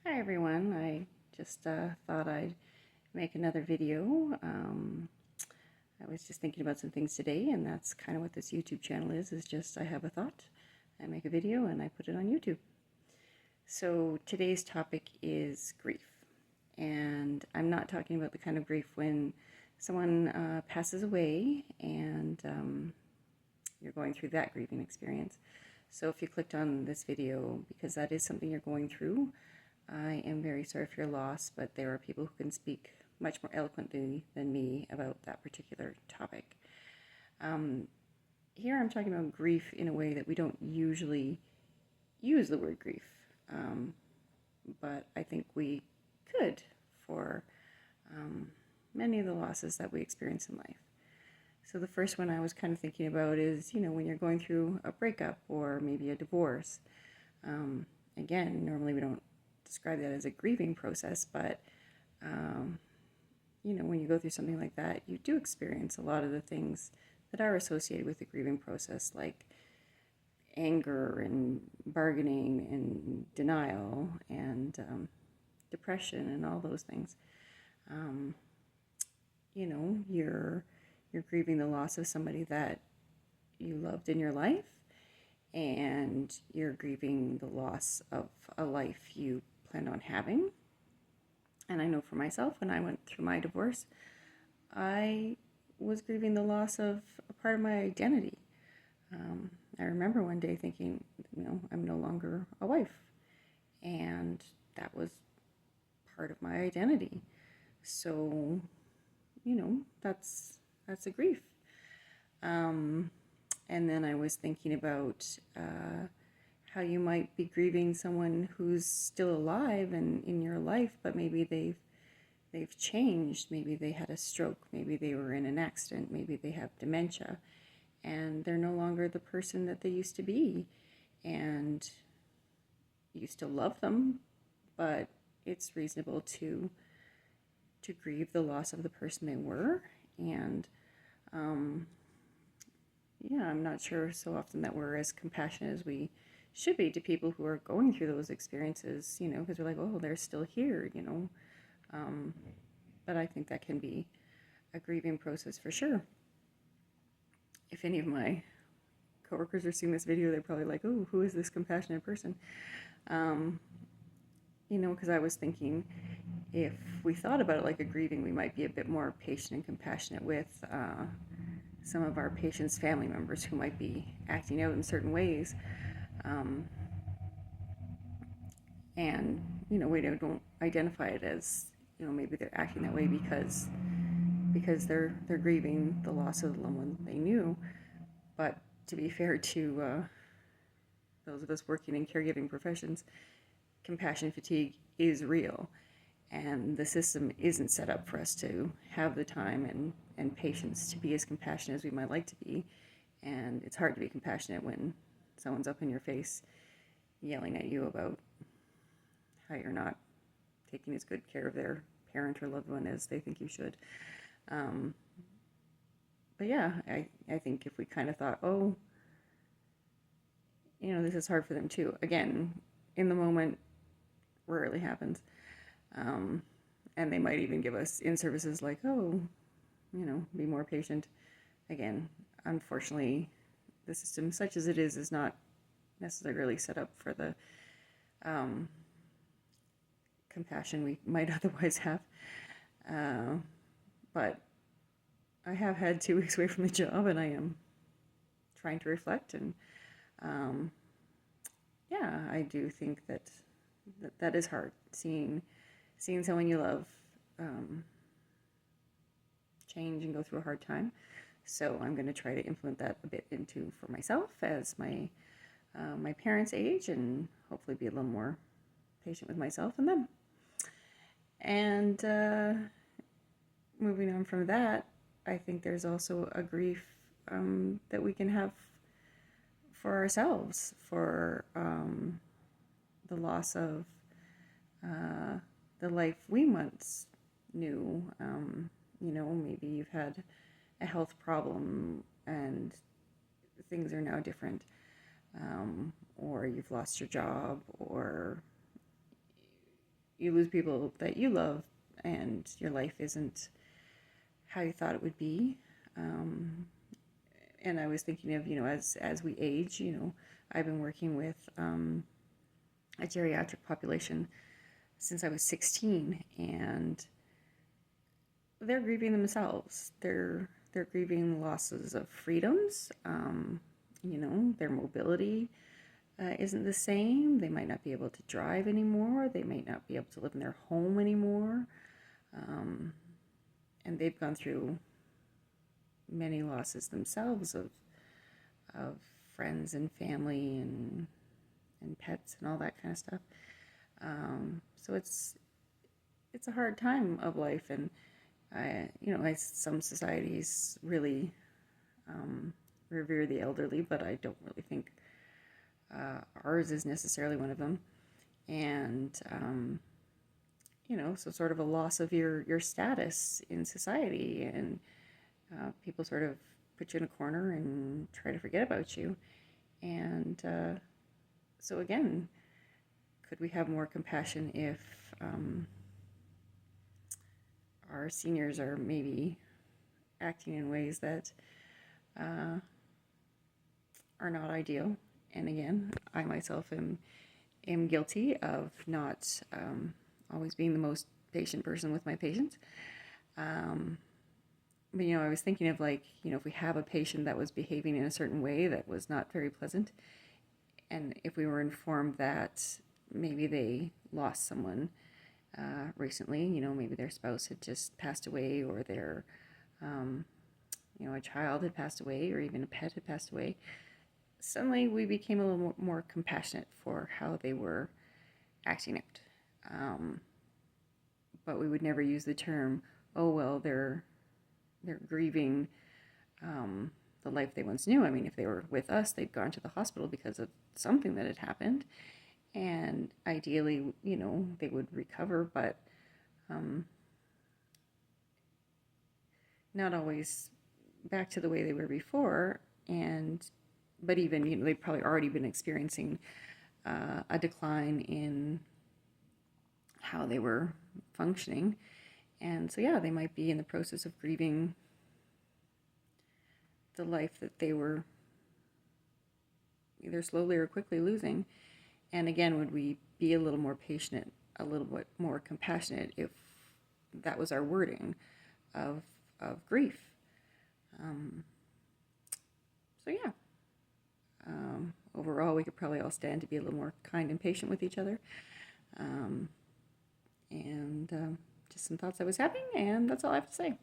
Hi everyone, I just thought I'd make another video. I was just thinking about some things today, and that's kind of what this YouTube channel is just I have a thought, I make a video, and I put it on YouTube. So today's topic is grief, and I'm not talking about the kind of grief when someone passes away and you're going through that grieving experience. So if you clicked on this video because that is something you're going through, I am very sorry for your loss, but there are people who can speak much more eloquently than me about that particular topic. Here I'm talking about grief in a way that we don't usually use the word grief, but I think we could for many of the losses that we experience in life. So the first one I was kind of thinking about is, when you're going through a breakup or maybe a divorce. Again, normally we don't describe that as a grieving process, but when you go through something like that, you do experience a lot of the things that are associated with the grieving process, like anger and bargaining and denial and depression and all those things. You're grieving the loss of somebody that you loved in your life, and you're grieving the loss of a life you planned on having. And I know for myself, when I went through my divorce, I was grieving the loss of a part of my identity. I remember one day thinking, I'm no longer a wife, and that was part of my identity. So, that's a grief. And then I was thinking about how you might be grieving someone who's still alive and in your life, but maybe they've changed. Maybe they had a stroke. Maybe they were in an accident. Maybe they have dementia, and they're no longer the person that they used to be. And you still love them, but it's reasonable to grieve the loss of the person they were. And I'm not sure so often that we're as compassionate as we should be to people who are going through those experiences, because we're like, oh, they're still here. But I think that can be a grieving process for sure. If any of my coworkers are seeing this video, they're probably like, oh, who is this compassionate person? Because I was thinking, if we thought about it like a grieving, we might be a bit more patient and compassionate with some of our patients' family members who might be acting out in certain ways. And we don't identify it as, maybe they're acting that way because they're grieving the loss of the loved one they knew. But to be fair to those of us working in caregiving professions, compassion fatigue is real, and the system isn't set up for us to have the time and patience to be as compassionate as we might like to be. And it's hard to be compassionate when someone's up in your face yelling at you about how you're not taking as good care of their parent or loved one as they think you should. But yeah, I think if we kind of thought, oh, this is hard for them too. Again, in the moment, rarely happens. And they might even give us in-services like, oh, be more patient. Again, unfortunately, the system, such as it is not necessarily set up for the compassion we might otherwise have. But I have had 2 weeks away from the job, and I am trying to reflect. And I do think that is hard, seeing someone you love change and go through a hard time. So I'm going to try to implement that a bit for myself as my parents age, and hopefully be a little more patient with myself and them. And moving on from that, I think there's also a grief that we can have for ourselves, for the loss of the life we once knew. Maybe you've had a health problem and things are now different, or you've lost your job, or you lose people that you love, and your life isn't how you thought it would be. And I was thinking of, as we age, I've been working with a geriatric population since I was 16, and they're grieving themselves. They're grieving losses of freedoms. Their mobility isn't the same. They might not be able to drive anymore. They might not be able to live in their home anymore. And they've gone through many losses themselves of friends and family and pets and all that kind of stuff. So it's a hard time of life, and some societies really revere the elderly, but I don't really think ours is necessarily one of them. And so sort of a loss of your status in society, and people sort of put you in a corner and try to forget about you. And so again, could we have more compassion if our seniors are maybe acting in ways that are not ideal? And again, I myself am guilty of not always being the most patient person with my patients. But, I was thinking of, if we have a patient that was behaving in a certain way that was not very pleasant, and if we were informed that maybe they lost someone recently, maybe their spouse had just passed away, or their, a child had passed away, or even a pet had passed away, suddenly we became a little more compassionate for how they were acting out. But we would never use the term, oh, well, they're grieving the life they once knew. I mean, if they were with us, they'd gone to the hospital because of something that had happened, and ideally, they would recover, but not always back to the way they were before. But even, they've probably already been experiencing a decline in how they were functioning. And so, yeah, they might be in the process of grieving the life that they were either slowly or quickly losing. And again, would we be a little more patient, a little bit more compassionate if that was our wording of grief? So, yeah. Overall, we could probably all stand to be a little more kind and patient with each other. And just some thoughts I was having, and that's all I have to say.